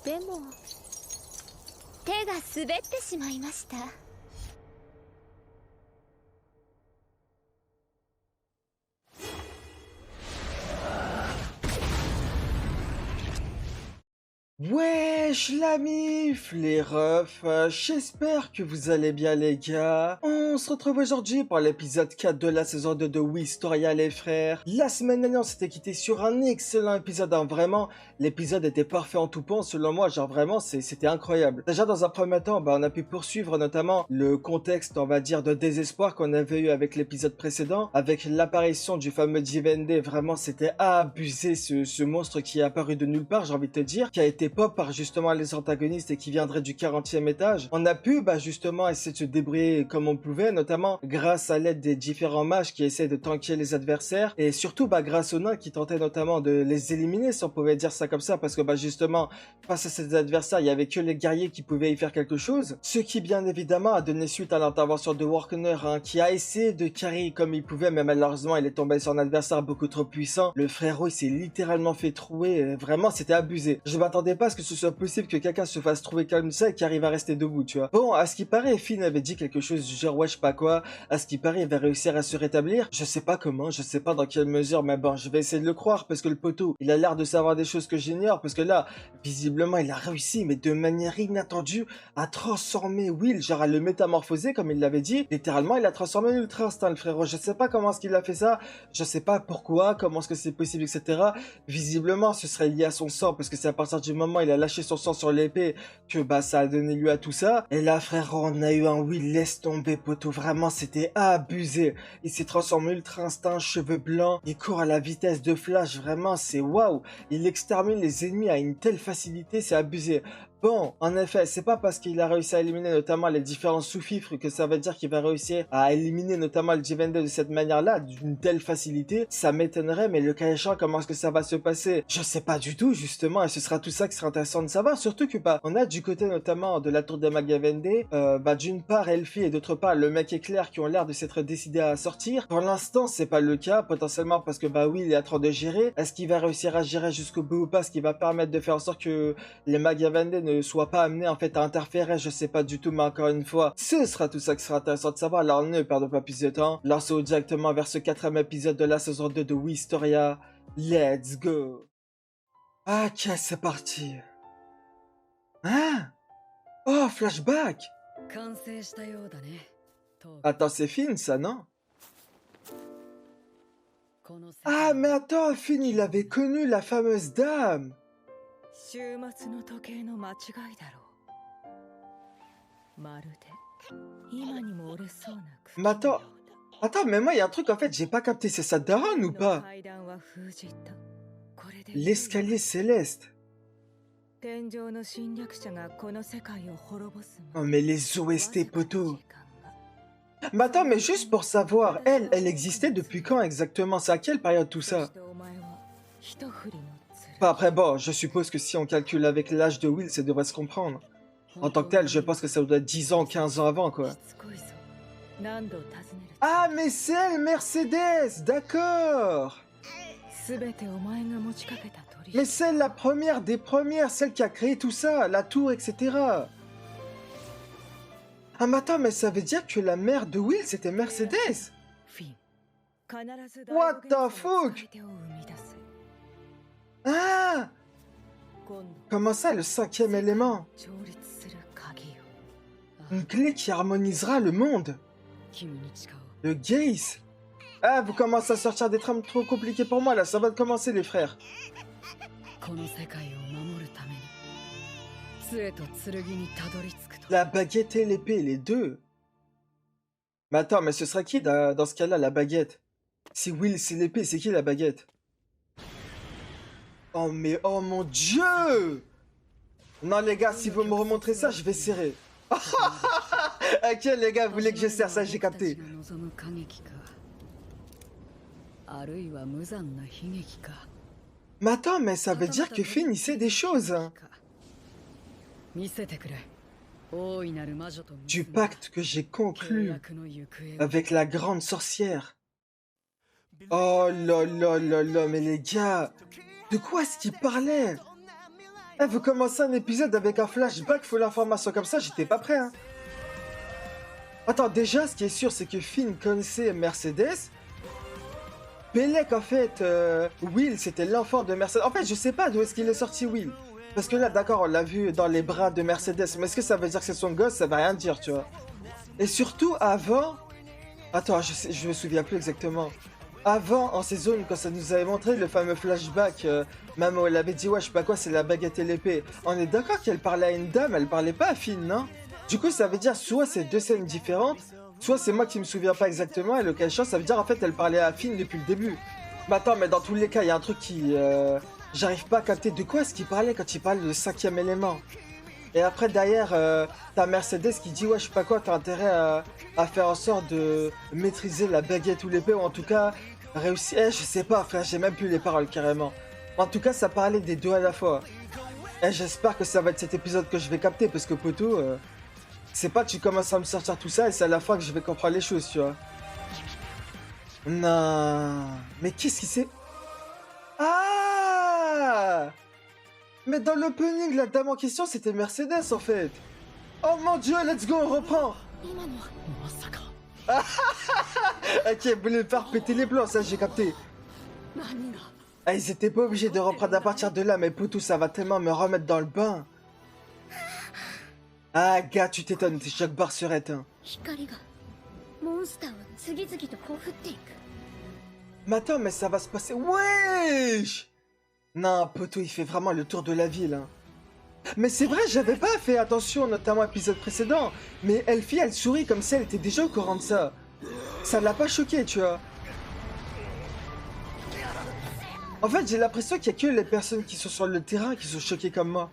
でも手が滑ってしまいました。Wesh la mif, les refs, j'espère que vous allez bien les gars. On se retrouve aujourd'hui pour l'épisode 4 de la saison 2 de Wistoria les frères. La semaine dernière on s'était quitté sur un excellent épisode, hein, vraiment, l'épisode était parfait en tout point selon moi, genre vraiment c'était incroyable. Déjà dans un premier temps, on a pu poursuivre notamment le contexte on va dire de désespoir qu'on avait eu avec l'épisode précédent, avec l'apparition du fameux Divende, vraiment c'était abusé ce monstre qui est apparu de nulle part j'ai envie de te dire, qui a été pop par justement les antagonistes et qui viendrait du 40e étage. On a pu justement essayer de se débrouiller comme on pouvait, notamment grâce à l'aide des différents mages qui essaient de tanker les adversaires et surtout grâce aux nains qui tentaient notamment de les éliminer si on pouvait dire ça comme ça parce que justement face à ces adversaires il y avait que les guerriers qui pouvaient y faire quelque chose, ce qui bien évidemment a donné suite à l'intervention de Warkner qui a essayé de carry comme il pouvait mais malheureusement il est tombé sur un adversaire beaucoup trop puissant. Le frérot il s'est littéralement fait trouer, vraiment c'était abusé. Je m'attendais pas à ce que ce soit possible que quelqu'un se fasse trouver comme ça et qu'il arrive à rester debout, tu vois. Bon, à ce qui paraît, Finn avait dit quelque chose du genre, ouais, je sais pas quoi. À ce qui paraît, il va réussir à se rétablir. Je sais pas comment, je sais pas dans quelle mesure, mais bon, je vais essayer de le croire parce que le poteau, il a l'air de savoir des choses que j'ignore parce que là, visiblement, il a réussi, mais de manière inattendue, à transformer Will, genre à le métamorphoser, comme il l'avait dit. Littéralement, il a transformé l'Ultra Instinct, le frérot. Je sais pas comment est-ce qu'il a fait ça. Je sais pas pourquoi, comment est-ce que c'est possible, etc. Visiblement, ce serait lié à son sang parce que c'est à partir du moment où il a lâché son sang sur l'épée que ça a donné lieu à tout ça. Et là frérot on a eu un Will, laisse tomber poteau, vraiment c'était abusé. Il s'est transformé ultra instinct, cheveux blancs, il court à la vitesse de flash, vraiment c'est waouh. Il extermine les ennemis à une telle facilité, c'est abusé. Bon, en effet, c'est pas parce qu'il a réussi à éliminer notamment les différents sous-fifres que ça veut dire qu'il va réussir à éliminer notamment le Divende de cette manière-là, d'une telle facilité. Ça m'étonnerait, mais le cas échéant, comment est-ce que ça va se passer? Je sais pas du tout, justement, et ce sera tout ça qui sera intéressant de savoir. Surtout que, on a du côté notamment de la tour des Magavende, d'une part Elfie et d'autre part le mec éclair qui ont l'air de s'être décidés à sortir. Pour l'instant, c'est pas le cas, potentiellement parce que, oui, il est en train de gérer. Est-ce qu'il va réussir à gérer jusqu'au bout ou pas? Ce qui va permettre de faire en sorte que les Magavende ne soit pas amené en fait à interférer, je sais pas du tout, mais encore une fois, ce sera tout ça qui sera intéressant de savoir. Alors ne perdons pas plus de temps, lançons directement vers ce 4e épisode de la saison 2 de Wistoria. Let's go. Ok, c'est parti. Hein? Oh, flashback. Attends, c'est Finn ça, non? Ah, mais attends, Finn, il avait connu la fameuse dame. Mais attends, mais moi il y a un truc en fait, j'ai pas capté, c'est sa daronne ou pas? L'escalier céleste. Oh mais les OST poteau. Mais attends, mais juste pour savoir, elle existait depuis quand exactement? C'est à quelle période tout ça? Après bon, je suppose que si on calcule avec l'âge de Will, ça devrait se comprendre. En tant que tel, je pense que ça doit être 10 ans, 15 ans avant, quoi. Ah, mais c'est elle, Mercedes, d'accord. Mais c'est la première des premières, celle qui a créé tout ça, la tour, etc. Ah, mais attends, mais ça veut dire que la mère de Will, c'était Mercedes? What the fuck? Ah! Comment ça, le 5e élément? Une clé qui harmonisera le monde. Le Gaze. Ah, vous commencez à sortir des trames trop compliquées pour moi, là. Ça va commencer, les frères. La baguette et l'épée, les deux. Mais attends, mais ce serait qui dans ce cas-là, la baguette? Si Will, c'est l'épée, c'est qui la baguette? Oh, mais oh mon Dieu! Non, les gars, si vous me remontrez ça, je vais serrer. Ok, les gars, vous voulez que je serre ça, j'ai capté. Mais attends, mais ça veut dire que Finn, il sait des choses. Hein. Du pacte que j'ai conclu avec la grande sorcière. Oh là là là là, mais les gars, de quoi est-ce qu'il parlait? Eh, vous commencez un épisode avec un flashback, faut l'information comme ça, j'étais pas prêt, hein. Attends, déjà, ce qui est sûr, c'est que Finn connaissait Mercedes. Belek, en fait, Will, c'était l'enfant de Mercedes. En fait, je sais pas d'où est-ce qu'il est sorti, Will. Parce que là, d'accord, on l'a vu dans les bras de Mercedes. Mais est-ce que ça veut dire que c'est son gosse? Ça va rien dire, tu vois. Et surtout, avant... Attends, je me souviens plus exactement. Avant, en saison 1, quand ça nous avait montré le fameux flashback, maman, elle avait dit, ouais, je sais pas quoi, c'est la baguette et l'épée. On est d'accord qu'elle parlait à une dame, elle parlait pas à Finn, non? Du coup, ça veut dire soit c'est deux scènes différentes, soit c'est moi qui me souviens pas exactement, et le cas échéant, ça veut dire en fait elle parlait à Finn depuis le début. Mais attends, mais dans tous les cas, il y a un truc qui... j'arrive pas à capter de quoi est-ce qu'il parlait quand il parle de cinquième élément. Et après, derrière, t'as Mercedes qui dit, ouais, je sais pas quoi, t'as intérêt à faire en sorte de maîtriser la baguette ou l'épée, ou en tout cas, réussir... Eh, je sais pas, frère, j'ai même plus les paroles, carrément. En tout cas, ça parlait des deux à la fois. Et j'espère que ça va être cet épisode que je vais capter, parce que poto... c'est pas que tu commences à me sortir tout ça et c'est à la fois que je vais comprendre les choses, tu vois. Non. Mais qu'est-ce qui c'est? Ah! Mais dans l'opening, la dame en question, c'était Mercedes, en fait. Oh mon dieu, let's go, on reprend. Ok, vous voulez faire péter les blancs, ça j'ai capté. Ah, ils étaient pas obligés de reprendre à partir de là, mais poutou, ça va tellement me remettre dans le bain. Ah, gars, tu t'étonnes, t'es Jacques Barcerette, hein. Mais attends, mais ça va se passer... Wesh! Non, poto, il fait vraiment le tour de la ville, hein. Mais c'est vrai, j'avais pas fait attention, notamment à l'épisode précédent. Mais Elfie, elle sourit comme si elle était déjà au courant de ça. Ça l'a pas choqué, tu vois. En fait, j'ai l'impression qu'il y a que les personnes qui sont sur le terrain qui sont choquées comme moi.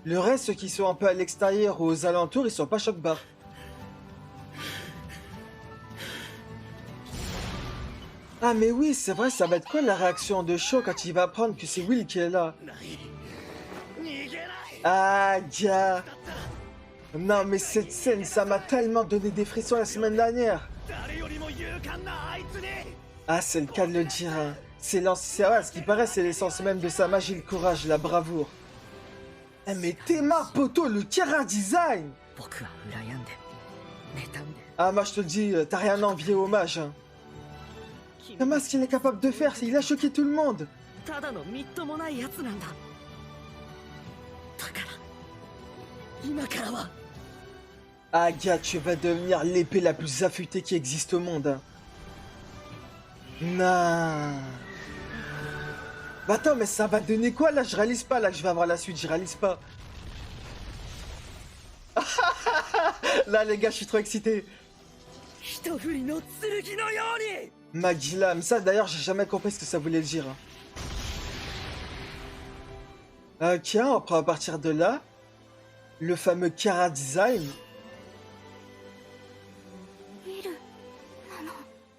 Le reste, ceux qui sont un peu à l'extérieur ou aux alentours, ils sont pas choc-barres. Ah mais oui, c'est vrai, ça va être quoi la réaction de Shaw quand il va apprendre que c'est Will qui est là? Ah, gars. Non mais cette scène, ça m'a tellement donné des frissons la semaine dernière. Ah, c'est le cas de le dire, hein. C'est ouais, ce qui paraît, c'est l'essence même de sa magie, le courage, la bravoure. Eh mais Théma, poto, le Kara design! Ah, moi je te le dis, t'as rien à envier au mage, hein. Théma, ce qu'il est capable de faire, il a choqué tout le monde. Ah, gars, tu vas devenir l'épée la plus affûtée qui existe au monde, hein. Non. Bah attends, mais ça va donner quoi là? Je réalise pas là que je vais avoir la suite, je réalise pas. Là les gars, je suis trop excité. Magilam, ça d'ailleurs j'ai jamais compris ce que ça voulait dire. Ok, on prend à partir de là. Le fameux Kara Design.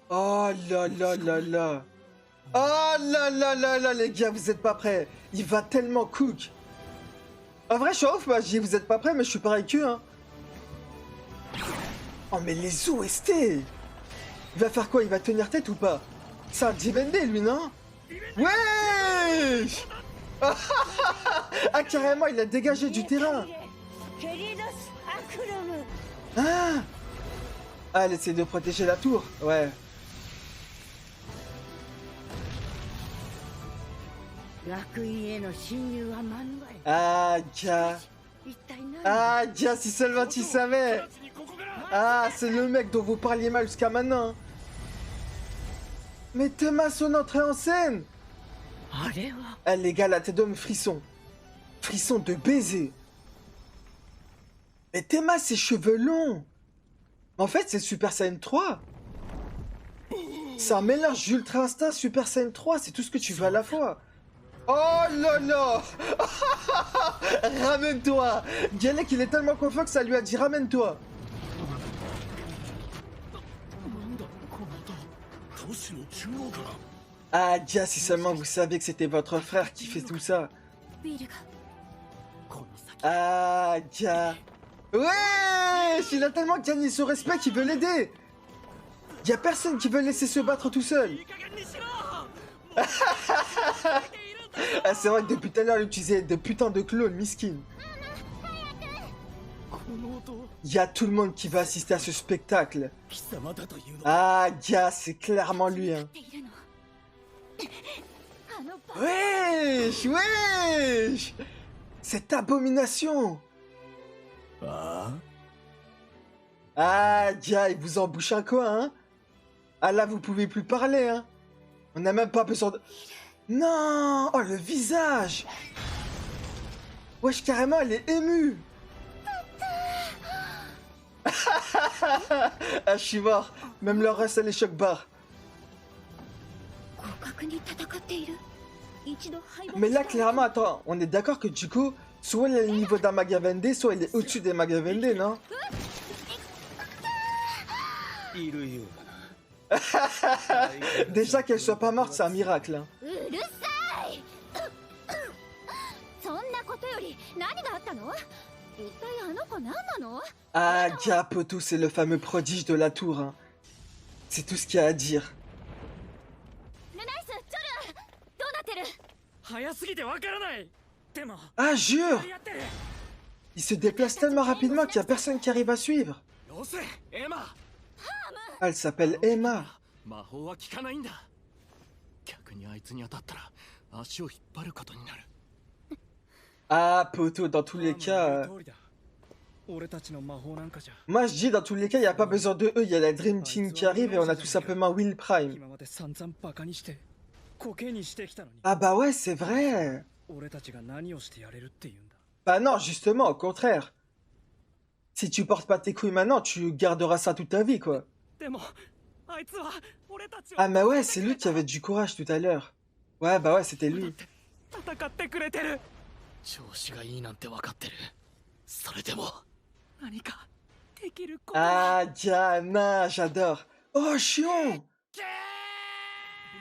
Oh là là là là. Oh là là là là les gars, vous êtes pas prêts. Il va tellement cook. En vrai, je suis off, moi, je dis vous êtes pas prêts, mais je suis pareil qu'eux, hein. Oh mais les OST. Il va faire quoi? Il va tenir tête ou pas? C'est un Divendé lui, non? Wesh. Ah carrément, il a dégagé du terrain. Ah. Ah, elle essaie de protéger la tour, ouais. Ah, gars. Ah, gars, si seulement tu savais. Ah, c'est le mec dont vous parliez mal jusqu'à maintenant. Mais Théma, son entrée en scène. Ah, les gars, la tête d'homme, frisson. Frisson de baiser. Mais Théma, ses cheveux longs. En fait, c'est Super Saiyan 3. C'est un mélange d'Ultra Instinct, Super Saiyan 3, c'est tout ce que tu veux à la fois. Oh là là. Ramène-toi. Galek, il est tellement confiant que ça lui a dit ramène-toi. Ah, Dia, si seulement vous saviez que c'était votre frère qui fait tout ça. Ah, Dia. Ouais, il a tellement gagné son respect qu'il veut l'aider. Y a personne qui veut laisser se battre tout seul. Ah, c'est vrai que depuis tout à l'heure, il utilisait des putains de clones, miskin. この音 Il y a tout le monde qui va assister à ce spectacle. 貴様だというの Ah, gars, c'est clairement lui, hein. っているのあのバ Wesh, wesh! Cette abomination! あ Ah, gars, il vous embouche un coin, hein? Ah là, vous pouvez plus parler, hein? On n'a même pas besoin de... Non! Oh, le visage! Wesh, carrément, elle est émue! Ah, je suis mort. Même le reste, elle est choc-barre. 互角に戦っている一度敗北 Mais là, した clairement, attends, on est d'accord que du coup, soit elle est au niveau d'un Magavende, soit elle est au-dessus des Magavende, non? いるようだな Déjà qu'elle soit pas morte, c'est un miracle, hein. うるさいそんなことより何があったの一体あの子何なの Ah, gars, poteau, c'est le fameux prodige de la tour, hein. C'est tout ce qu'il y a à dire. ルナイスチョルどうなってる早すぎてわからないでも Ah, jure! やってる Il se déplace tellement rapidement qu'il y a personne qui arrive à suivre. よせエマ Ah, elle s'appelle Emma. 魔法は効かないんだ逆にあいつに当たったら足を引っ張ることになる Ah, poteau, dans tous les cas... 通りだ俺たちの魔法なんかじゃ Moi, je dis, dans tous les cas, il n'y a pas besoin de eux. Il y a la Dream Team qui arrive et on a tout simplement Will Prime. 今まで散々バカにしてコケにしてきたのに Ah bah ouais, c'est vrai. 俺たちが何をしてやれるって言うんだ Bah non, justement, au contraire. Si tu portes pas tes couilles maintenant, tu garderas ça toute ta vie, quoi. でもあいつは俺たちを Ah mais ouais, c'est lui qui avait du courage tout à l'heure. Ouais, bah ouais, c'était lui. 戦ってくれてる調子がいいなんて分かってるそれでも何かできることは Ah, Diana, j'adore. Oh, chiant.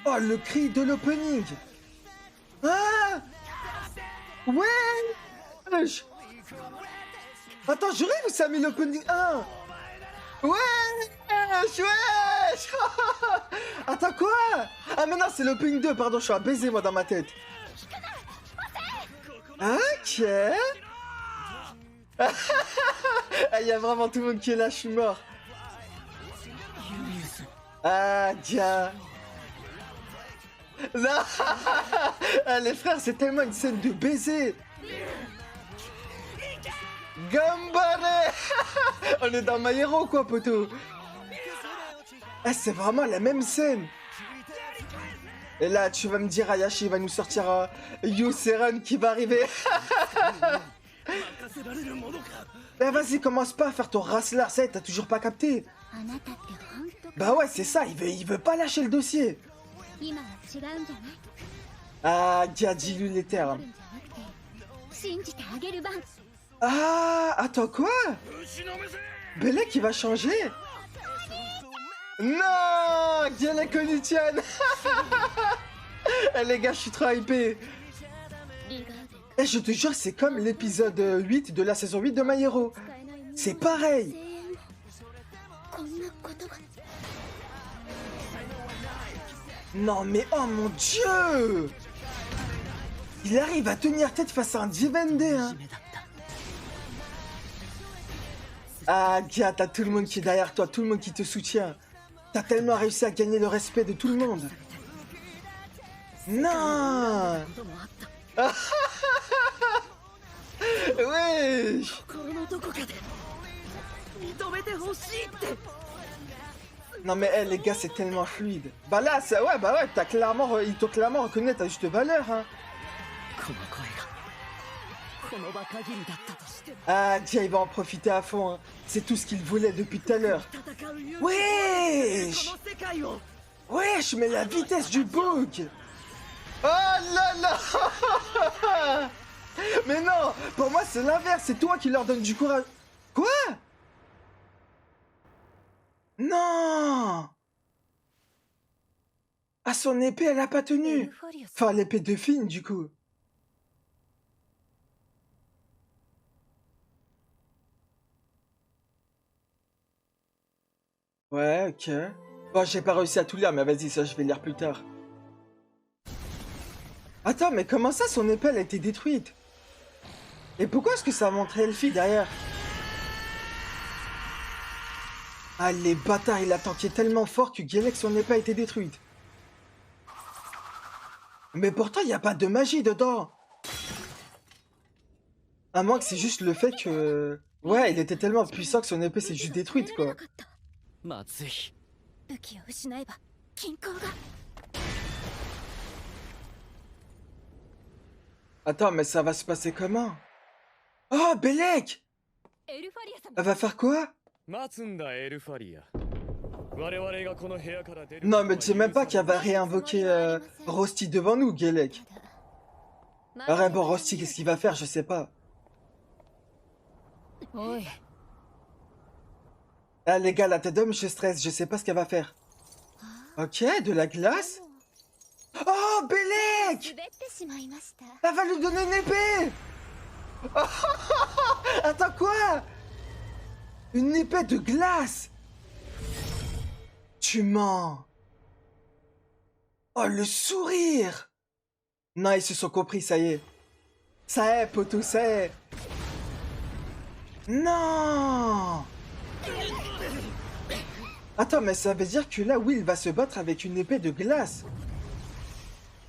Oh, le cri de l'opening. Ah. Ouais. Wesh. Attends, j'aurais vous ça mis l'opening 1. Ouais. Wesh, wesh. Attends, quoi? Ah mais non, c'est l'opening 2, pardon, je suis un baiser moi dans ma tête. Ok. Il y a vraiment tout le monde qui est là, je suis mort. Ah, dia. Non. Ah, les frères, c'est tellement une scène de baiser. Gambare. On est dans My Hero, quoi, poteau. Ah, c'est vraiment la même scène. Et là, tu vas me dire, Ayashi va nous sortir Yuseran qui va arriver. Bah vas-y, commence pas à faire ton racelard, ça y est, t'as toujours pas capté. あなたって本当 Bah ouais, c'est ça, il veut pas lâcher le dossier. 今は違うんじゃない Ah, Dia, dis-lui les 取 termes. るんじゃなくて信じてあげる番 Ah, attends, quoi? Bella qui va changer? Non, Diana Konitian. Eh les gars, je suis trop hypé. リガーデン Eh, je te jure, c'est comme l'épisode 8 de la saison 8 de My Hero. 使えないもの C'est pareil. 声援もこんなことが Non mais oh mon dieu! Il arrive à tenir tête face à un Divende, hein. Ah, Gia, t'as tout le monde qui est derrière toi, tout le monde qui te soutient. T'as tellement réussi à gagner le respect de tout le monde. Non! こともあった Wesh! 心のどこかで認めてほしいって Non mais les gars, c'est tellement fluide. Bah là, ça, ouais, bah ouais, t'as clairement, ils t'ont clairement reconnu ta juste valeur, hein. この声がこの場限りだったとしても Ah, Gia, il va en profiter à fond, hein. C'est tout ce qu'il voulait depuis tout à l'heure. 戦う勇気 Wesh! この世界を Wesh, mais la vitesse du bug! Oh là là! Mais non! Pour moi, c'est l'inverse, c'est toi qui leur donne du courage. Quoi? Non! Ah, son épée, elle a pas エル tenu! フォリオス Enfin, l'épée de Finn, du coup. Ouais, ok. Bon, j'ai pas réussi à tout lire, mais vas-y, ça, je vais lire plus tard. Attends, mais comment ça son épée elle a été détruite? Et pourquoi est-ce que ça a montré Elfie derrière? Ah les bâtards, il a tanké tellement fort que Gellek son épée a été détruite. Mais pourtant il n'y a pas de magie dedans. À moins que c'est juste le fait que... Ouais, il était tellement puissant que son épée s'est juste détruite quoi. まずい。武器を失えば均衡が。 Attends, mais ça va se passer comment? Oh, Bellec! エルファリア様 Elle va faire quoi? 待つんだエルファリア。我々がこの部屋から出る。 Non, mais tu sais même pas qu'elle va réinvoquer Rosti devant nous, Gellek. Ouais, bon, Rosti, qu'est-ce qu'il va faire? Je sais pas. おい Ah, les gars, la tête d'homme, je stresse, je sais pas ce qu'elle va faire. Ok, de la glace? Oh, Bellec! 滑ってしまいました Elle va lui donner une épée! Attends, quoi? Une épée de glace? Tu mens. Oh, le sourire! Non, ils se sont compris, ça y est. Ça y est, poteau, ça y est. Non! Attends, mais ça veut dire que là, Will va se battre avec une épée de glace.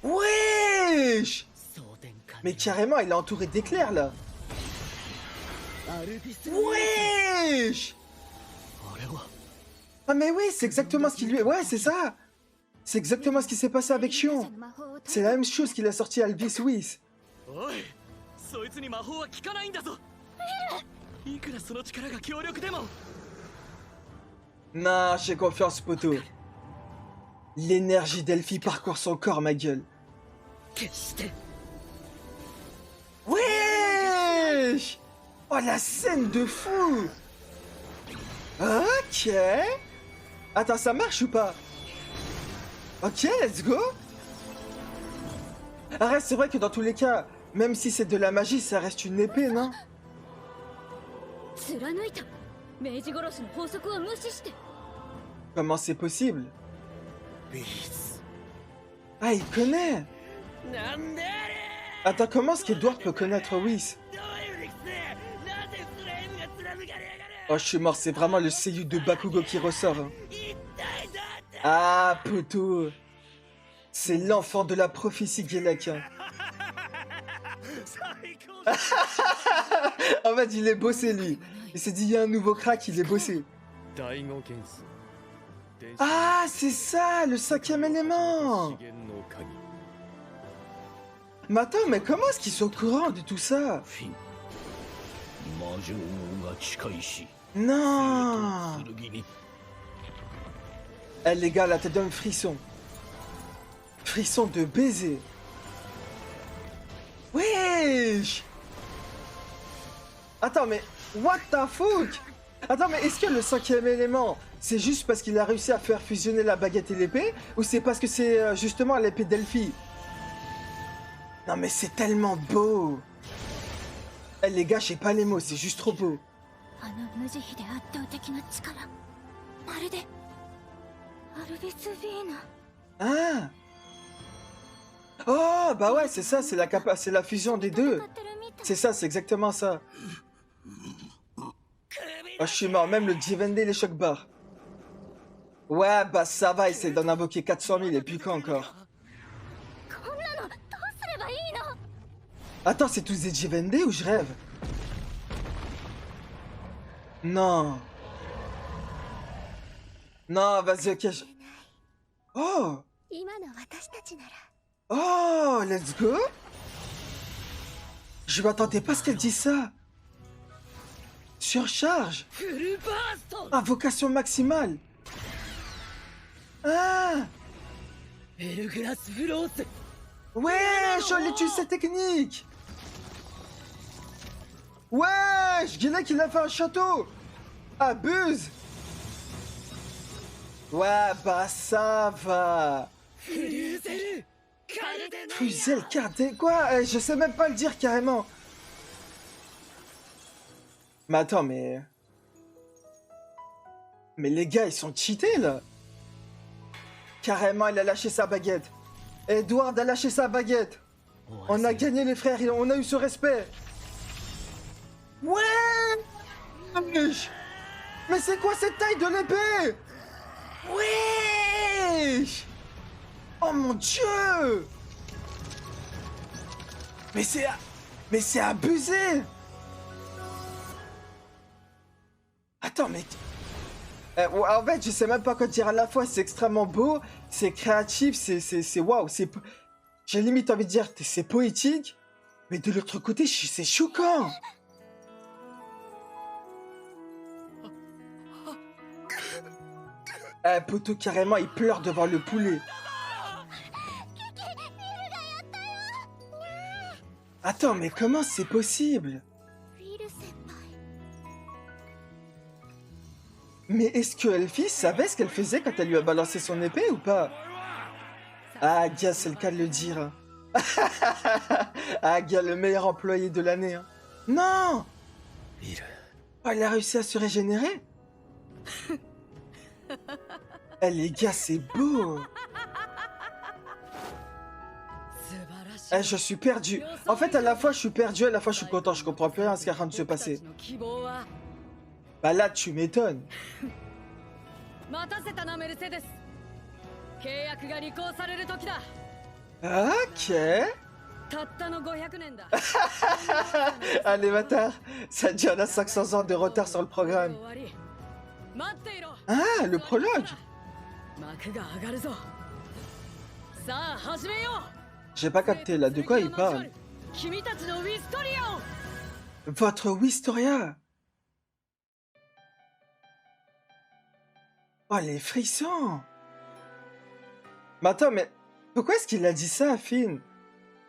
Wesh! 送電管 Mais carrément, il est entouré d'éclairs, là. アルビス Wesh! あれは Ah mais oui, c'est exactement ce qui lui... Ouais, c'est ça. C'est exactement ce qui s'est passé avec Shion. 魔法を C'est la même chose qu'il a sorti à Alvis Whis. おいそいつに魔法は効かないんだぞいくらその力が強力でも Non, j'ai confiance, poteau. L'énergie d'Elfie parcourt son corps, ma gueule. 決して Wesh! Oh, la scène de fou! Ok. Attends, ça marche ou pas? Ok, let's go. Arrête, c'est vrai que dans tous les cas, même si c'est de la magie, ça reste une épée, non? 貫いた明治殺しの法則を無視して Comment c'est possible? ビース Ah, il connaît! なんであれ Attends, comment est-ce qu'Edward peut connaître Whis? どういう理屈でなぜフレームが貫かれやがる Oh, je suis mort, c'est vraiment le seiyuu de Bakugo qui ressort. Hein. 一体どうやって Ah, poteau! C'est l'enfant de la prophétie Gellek. Hein. 最高だ En fait, il est bossé, lui. Il s'est dit, il y a un nouveau crack, il est bossé. 第五元素電子 Ah, c'est ça, le cinquième élément! 資源の鍵 Mais attends, mais comment est-ce qu'ils sont au courant de tout ça? フィン魔女王が近いし Non! 剣に Eh, les gars, la tête d'un frisson. Frisson de baiser. Wesh! Attends, mais... What the fuck? Attends, mais est-ce que le cinquième élément, c'est juste parce qu'il a réussi à faire fusionner la baguette et l'épée? Ou c'est parce que c'est justement l'épée d'Elfie? Non, mais c'est tellement beau! Eh, les gars, je sais pas les mots, c'est juste trop beau. あの無慈悲で圧倒的な力まるでアルビス・フィーナ Ah! Oh, bah ouais, c'est ça, c'est c'est la fusion des deux. 戦ってるみたい C'est ça, c'est exactement ça. Oh, je suis mort, même le Divende, les chocs barres. Ouais, bah ça va, essaye d'en invoquer 400 000 et puis quoi encore? こんなのどうすればいいの Attends, c'est tous des Divende ou je rêve? Non. Non, vas-y, ok. Oh! 今の私たちなら Oh, let's go! Je m'attendais pas à ce qu'elle dise ça. Surcharge. フルバースト Invocation maximale. Ah! ベルグラスフロース Wesh, on utilise cette technique. Wesh, Gellek il a fait un château. Abuse. Ouais, bah ça va. フルーゼルカルデナ Fuzel cardé, quoi? Je sais même pas le dire carrément. Mais attends, mais... Mais les gars, ils sont cheatés, là. Carrément, il a lâché sa baguette. Edward a lâché sa baguette. On a gagné les frères, on a eu ce respect. Ouais. Mais c'est quoi cette taille de l'épée? Oui. Oh mon dieu. Mais c'est abusé. Attends, mais... en fait, je sais même pas quoi dire à la fois. C'est extrêmement beau, c'est créatif, c'est waouh, c'est... J'ai limite envie de dire c'est poétique, mais de l'autre côté, c'est choquant. Poto, carrément, il pleure devant le poulet. Attends, mais comment c'est possible? Mais est-ce que Elfie savait ce qu'elle faisait quand elle lui a balancé son épée ou pas? Ah, gars, c'est le cas de le dire. Ah, gars, le meilleur employé de l'année. Hein. Non! Oh, elle a réussi à se régénérer? Eh, les gars, c'est beau! Eh, je suis perdu. En fait, à la fois, je suis perdu, à la fois, je suis content. Je comprends plus rien à ce qui est en train de se passer. Bah là, tu m'étonnes. Ok. Allez, bâtard. Ça dit on a 500 ans de retard sur le programme. Ah, le prologue. J'ai pas capté, là. De quoi il parle? Votre Wistoria. Oh, les frissons! Mais attends, mais pourquoi est-ce qu'il a dit ça à Finn?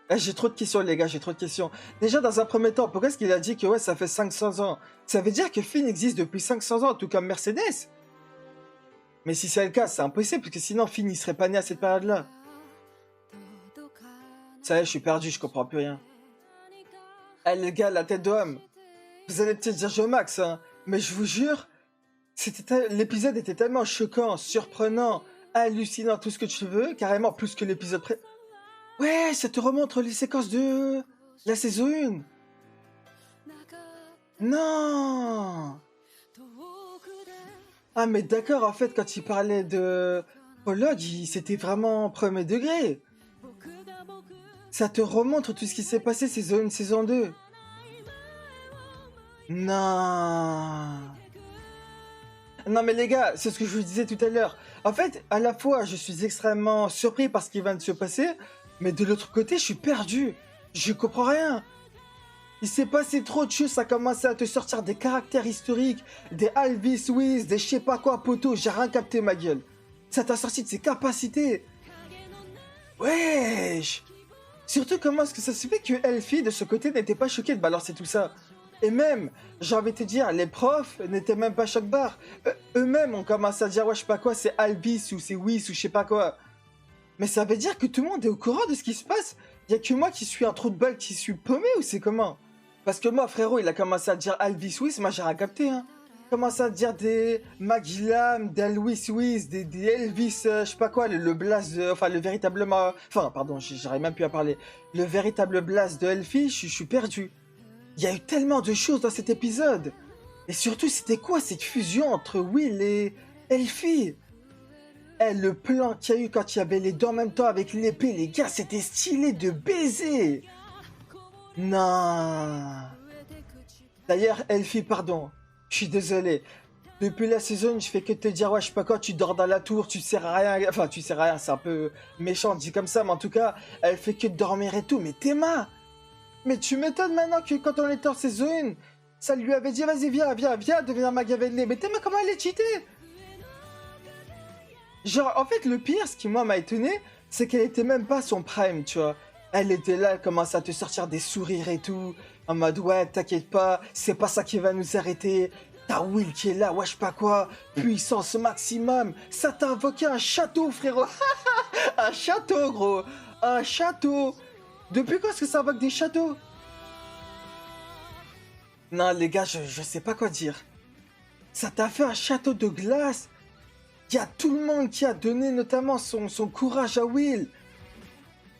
J'ai trop de questions, les gars, j'ai trop de questions. Déjà, dans un premier temps, pourquoi est-ce qu'il a dit que ouais, ça fait 500 ans? Ça veut dire que Finn existe depuis 500 ans, tout comme Mercedes? Mais si c'est le cas, c'est impossible, parce que sinon Finn, il serait pas né à cette période-là. Ça y est, je suis perdu, je comprends plus rien. Eh, les gars, la tête d'homme. Vous allez peut-être dire je max, hein, mais je vous jure... L'épisode était tellement choquant, surprenant, hallucinant, tout ce que tu veux, carrément plus que l'épisode près. Ouais, ça te remontre les séquences de la saison 1. Non. Ah mais d'accord, en fait, quand il parlait de prologue, c'était vraiment premier degré. Ça te remontre tout ce qui s'est passé saison 1, saison 2. Non. Non mais les gars, c'est ce que je vous disais tout à l'heure. En fait, à la fois, je suis extrêmement surpris par ce qui vient de se passer, mais de l'autre côté, je suis perdu. Je comprends rien. Il s'est passé trop de choses, ça a commencé à te sortir des caractères historiques, des Alvis Wiz, des je sais pas quoi, poteau, j'ai rien capté ma gueule. Ça t'a sorti de ses capacités. Wesh. Surtout comment est-ce que ça se fait que Elfie, de ce côté, n'était pas choquée de balancer tout ça. Et même, j'ai envie de te dire, les profs n'étaient même pas choc-barre. Eux-mêmes ont commencé à dire, ouais, je sais pas quoi, c'est Alvis ou c'est Whis ou je sais pas quoi. Mais ça veut dire que tout le monde est au courant de ce qui se passe. Y a que moi qui suis un trou de balle, qui suis paumé ou c'est comment? Parce que moi, frérot, il a commencé à dire Alvis Whis, moi j'ai rien capté, hein. Il a commencé à dire des Magilam, des Alvis Whis, des Elvis, je sais pas quoi, le blast de... Enfin, le véritablement... Enfin, pardon, j'arrive même plus à parler. Le véritable blast de Elfie, je suis perdu. Il y a eu tellement de choses dans cet épisode. Et surtout, c'était quoi cette fusion entre Will et Elfie? Eh, le plan qu'il y a eu quand il y avait les deux en même temps avec l'épée, les gars, c'était stylé de baiser. Non. D'ailleurs, Elfie, pardon. Je suis désolé. Depuis la saison, je fais que te dire, ouais, je sais pas quoi, tu dors dans la tour, tu sers à rien. Enfin, tu sers à rien, c'est un peu méchant dit comme ça, mais en tout cas, elle fait que de dormir et tout. Mais Théma! Mais tu m'étonnes maintenant que quand on était en saison 1, ça lui avait dit vas-y viens, deviens Magavenné. Mais Théma, comment elle est cheatée? Genre, en fait, le pire, ce qui moi m'a étonné, c'est qu'elle était même pas son prime, tu vois. Elle était là, elle commençait à te sortir des sourires et tout, en mode ouais, t'inquiète pas, c'est pas ça qui va nous arrêter. T'as Will qui est là, ouais, je sais pas quoi, puissance maximum. Ça t'a invoqué un château, frérot. Un château, gros. Un château. Depuis quand est-ce que ça invoque des châteaux? Non, les gars, je sais pas quoi dire. Ça t'a fait un château de glace. Il y a tout le monde qui a donné notamment son courage à Will.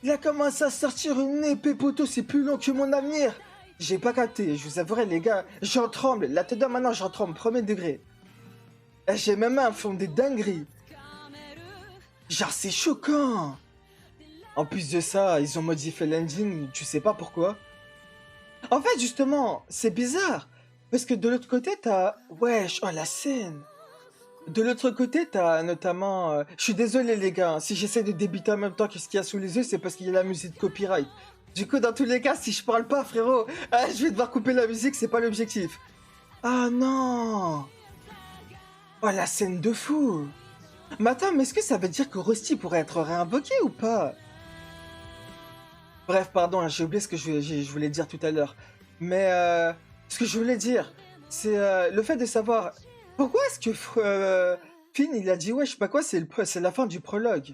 Il a commencé à sortir une épée, poteau, c'est plus long que mon avenir. J'ai pas capté, je vous avouerai les gars, j'en tremble, là dedans maintenant j'en tremble, premier degré. Et j'ai même un fond des dingueries. Genre c'est choquant. En plus de ça, ils ont modifié l'engine, tu sais pas pourquoi. En fait justement, c'est bizarre. Parce que de l'autre côté t'as... Wesh, oh la scène. De l'autre côté, t'as notamment... Je suis désolé les gars, hein, si j'essaie de débiter en même temps que ce qu'il y a sous les yeux, c'est parce qu'il y a la musique de copyright. Du coup, dans tous les cas, si je parle pas, frérot, je vais devoir couper la musique, c'est pas l'objectif. Ah non. Oh, la scène de fou. Mais attends, mais est-ce que ça veut dire que Rusty pourrait être réinvoqué ou pas? Bref, pardon, hein, j'ai oublié ce que je voulais dire tout à l'heure. Mais ce que je voulais dire, c'est le fait de savoir... Pourquoi est-ce que Finn, il a dit, ouais, je sais pas quoi, c'est la fin du prologue?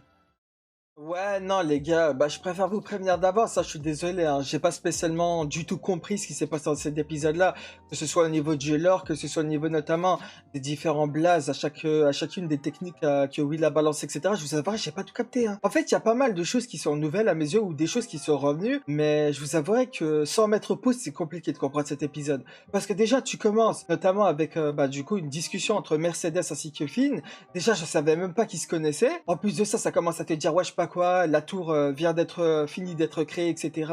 Ouais, non, les gars, bah, je préfère vous prévenir d'avance, ça, je suis désolé, hein, j'ai pas spécialement du tout compris ce qui s'est passé dans cet épisode-là, que ce soit au niveau du lore, que ce soit au niveau notamment des différents blazes, à chacune des techniques que Will a balancé, etc. Je vous avouerai, j'ai pas tout capté, hein. En fait, il y a pas mal de choses qui sont nouvelles à mes yeux, ou des choses qui sont revenues, mais je vous avouerai que sans mettre pause, c'est compliqué de comprendre cet épisode. Parce que déjà, tu commences, notamment avec, bah, du coup, une discussion entre Mercedes ainsi que Finn. Déjà, je savais même pas qu'ils se connaissaient. En plus de ça, ça commence à te dire, ouais, je sais pas quoi, la tour vient d'être finie d'être créée, etc.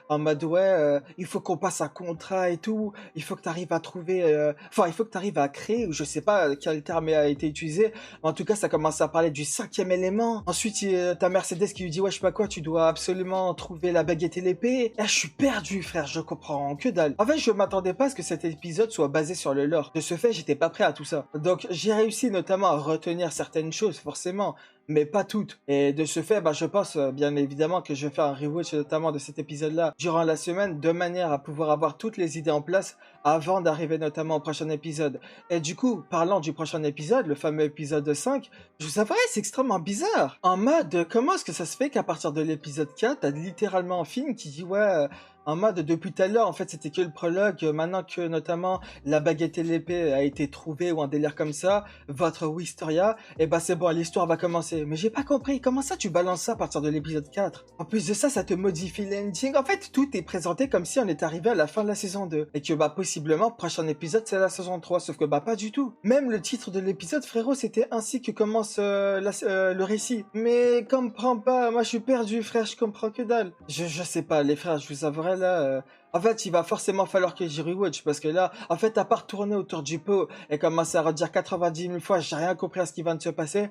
En mode ouais, il faut qu'on passe un contrat et tout, il faut que tu arrives à trouver, enfin il faut que tu arrives à créer, ou je sais pas quel terme a été utilisé, en tout cas ça commence à parler du cinquième élément. Ensuite t'as Mercedes qui lui dit ouais je sais pas quoi, tu dois absolument trouver la baguette et l'épée. Là je suis perdu frère, je comprends que dalle. En fait je m'attendais pas à ce que cet épisode soit basé sur le lore. De ce fait j'étais pas prêt à tout ça. Donc j'ai réussi notamment à retenir certaines choses forcément, mais pas toutes. Et de ce fait, bah, je pense bien évidemment que je vais faire un rewatch notamment de cet épisode-là durant la semaine, de manière à pouvoir avoir toutes les idées en place avant d'arriver notamment au prochain épisode. Et du coup, parlant du prochain épisode, le fameux épisode 5, je vous avouerai, c'est extrêmement bizarre. En mode, comment est-ce que ça se fait qu'à partir de l'épisode 4, t'as littéralement un film qui dit ouais... en mode, depuis tout à l'heure, en fait, c'était que le prologue. Maintenant que, notamment, la baguette et l'épée a été trouvée ou un délire comme ça, votre Wisteria, et bah c'est bon, l'histoire va commencer. Mais j'ai pas compris, comment ça tu balances ça à partir de l'épisode 4? En plus de ça, ça te modifie l'ending. En fait, tout est présenté comme si on est arrivé à la fin de la saison 2. Et que, bah, possiblement, prochain épisode, c'est la saison 3. Sauf que, bah, pas du tout. Même le titre de l'épisode, frérot, c'était ainsi que commence le récit. Mais, comprends pas, moi, je suis perdu, frère, je comprends que dalle. Je sais pas, les frères, je vous avouerai, là, en fait, il va forcément falloir que j'y rewatch parce que là, en fait, à part tourner autour du pot et commencer à redire 90 000 fois, j'ai rien compris à ce qui vient de se passer,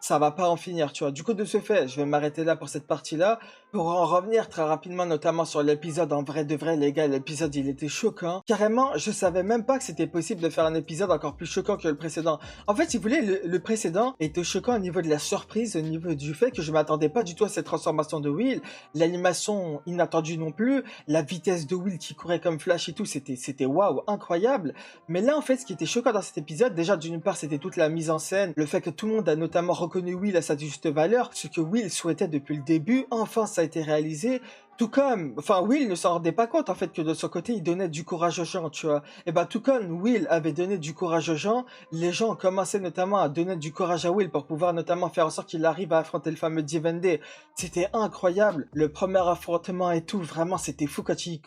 ça va pas en finir, tu vois. Du coup, de ce fait, je vais m'arrêter là pour cette partie-là. Pour en revenir très rapidement, notamment sur l'épisode, en vrai de vrai, les gars, l'épisode, il était choquant. Carrément, je savais même pas que c'était possible de faire un épisode encore plus choquant que le précédent. En fait, si vous voulez, le précédent était choquant au niveau de la surprise, au niveau du fait que je m'attendais pas du tout à cette transformation de Will. L'animation inattendue non plus. La vitesse de Will qui courait comme Flash et tout, c'était waouh, incroyable. Mais là, en fait, ce qui était choquant dans cet épisode, déjà, d'une part, c'était toute la mise en scène, le fait que tout le monde a notamment reconnu Will à sa juste valeur, ce que Will souhaitait depuis le début, enfin ça a été réalisé, tout comme, enfin Will ne s'en rendait pas compte en fait que de son côté il donnait du courage aux gens, tu vois, et bah tout comme Will avait donné du courage aux gens, les gens ont commencé notamment à donner du courage à Will pour pouvoir notamment faire en sorte qu'il arrive à affronter le fameux Divendé. C'était incroyable, le premier affrontement et tout, vraiment c'était fou quand il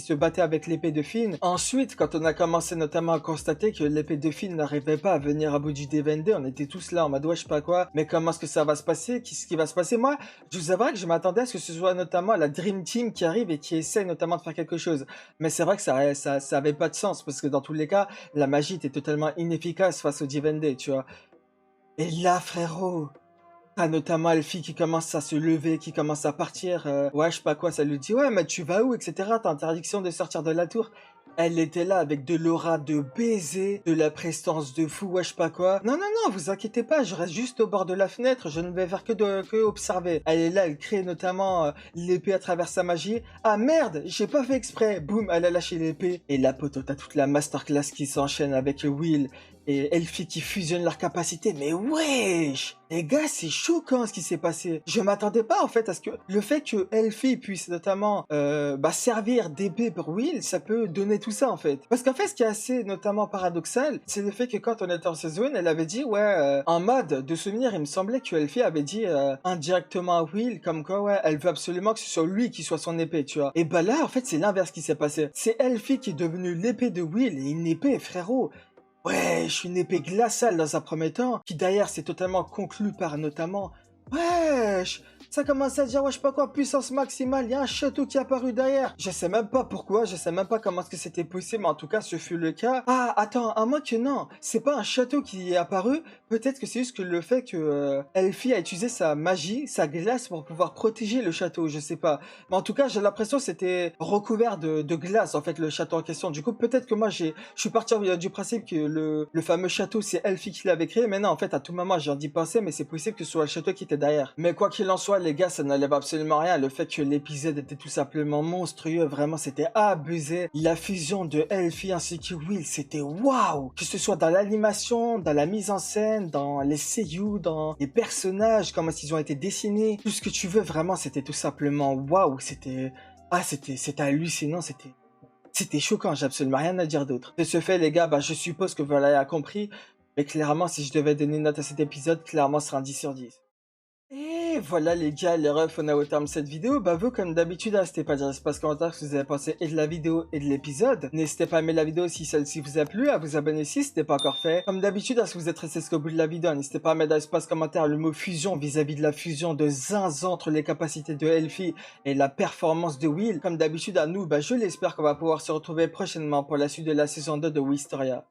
se battait avec l'épée de Finn. Ensuite, quand on a commencé notamment à constater que l'épée de Finn n'arrivait pas à venir à bout du Divendé, on était tous là en mode ouais je sais pas quoi, mais comment est-ce que ça va se passer, qu'est-ce qui va se passer? Moi, je vous avouerai que je m'attendais à ce que ce soit notamment la Dream Team qui arrive et qui essaie notamment de faire quelque chose. Mais c'est vrai que ça avait pas de sens parce que dans tous les cas, la magie était totalement inefficace face au Divendé, tu vois. Et là, frérot, t'as notamment Elfie qui commence à se lever, qui commence à partir. Ouais, je sais pas quoi, ça lui dit ouais, mais tu vas où, etc. T'as interdiction de sortir de la tour. Elle était là avec de l'aura de baiser, de la prestance de fou, ouais, je sais pas quoi. Non, non, non, vous inquiétez pas, je reste juste au bord de la fenêtre, je ne vais faire que observer. Elle est là, elle crée notamment l'épée à travers sa magie. Ah merde, j'ai pas fait exprès. Boum, elle a lâché l'épée. Et là, poteau, t'as toute la masterclass qui s'enchaîne avec Will, et Elfie qui fusionnent leurs capacités. Mais wesh! Les gars, c'est choquant ce qui s'est passé. Je m'attendais pas en fait à ce que le fait que Elfie puisse notamment servir d'épée pour Will, ça peut donner tout ça en fait. Parce qu'en fait, ce qui est assez notamment paradoxal, c'est le fait que quand on était en saison 1, elle avait dit en mode de souvenir, il me semblait que Elfie avait dit indirectement à Will comme quoi elle veut absolument que ce soit lui qui soit son épée, tu vois. Et bah là, en fait, c'est l'inverse qui s'est passé. C'est Elfie qui est devenue l'épée de Will et une épée, frérot. Ouais, je suis une épée glaciale dans un premier temps, qui d'ailleurs s'est totalement conclu par notamment... Wesh, ça commence à dire, ouais, je sais pas quoi, puissance maximale, il y a un château qui est apparu derrière. Je sais même pas pourquoi, je sais même pas comment est-ce que c'était possible, mais en tout cas, ce fut le cas. Ah, attends, à moins que non, c'est pas un château qui est apparu, peut-être que c'est juste que le fait que Elfie a utilisé sa magie, sa glace pour pouvoir protéger le château, je sais pas. Mais en tout cas, j'ai l'impression que c'était recouvert de glace, en fait, le château en question. Du coup, peut-être que moi, je suis parti du principe que le fameux château, c'est Elfie qui l'avait créé, mais non, en fait, à tout moment, j'ai envie d'y penser, mais c'est possible que ce soit le château qui était derrière. Mais quoi qu'il en soit, les gars, ça n'enlève absolument rien. Le fait que l'épisode était tout simplement monstrueux, vraiment, c'était abusé. La fusion de Elfie ainsi que Will, c'était waouh! Que ce soit dans l'animation, dans la mise en scène, dans les seiyuu, dans les personnages, comment ils ont été dessinés, tout ce que tu veux, vraiment, c'était tout simplement waouh! C'était hallucinant, c'était choquant, j'ai absolument rien à dire d'autre. De ce fait, les gars, je suppose que vous l'avez compris, mais clairement, si je devais donner une note à cet épisode, clairement, ce sera un 10 sur 10. Et voilà les gars, les refs, on a au terme de cette vidéo. Vous comme d'habitude, n'hésitez pas à dire espace commentaire ce que vous avez pensé et de la vidéo et de l'épisode. N'hésitez pas à aimer la vidéo si celle-ci vous a plu, à vous abonner si ce n'est pas encore fait. Comme d'habitude, si vous êtes resté jusqu'au bout de la vidéo, n'hésitez pas à mettre dans l'espace commentaire le mot fusion vis-à-vis de la fusion de zinzin entre les capacités de Elfie et la performance de Will. Comme d'habitude, à nous, je l'espère qu'on va pouvoir se retrouver prochainement pour la suite de la saison 2 de Wistoria.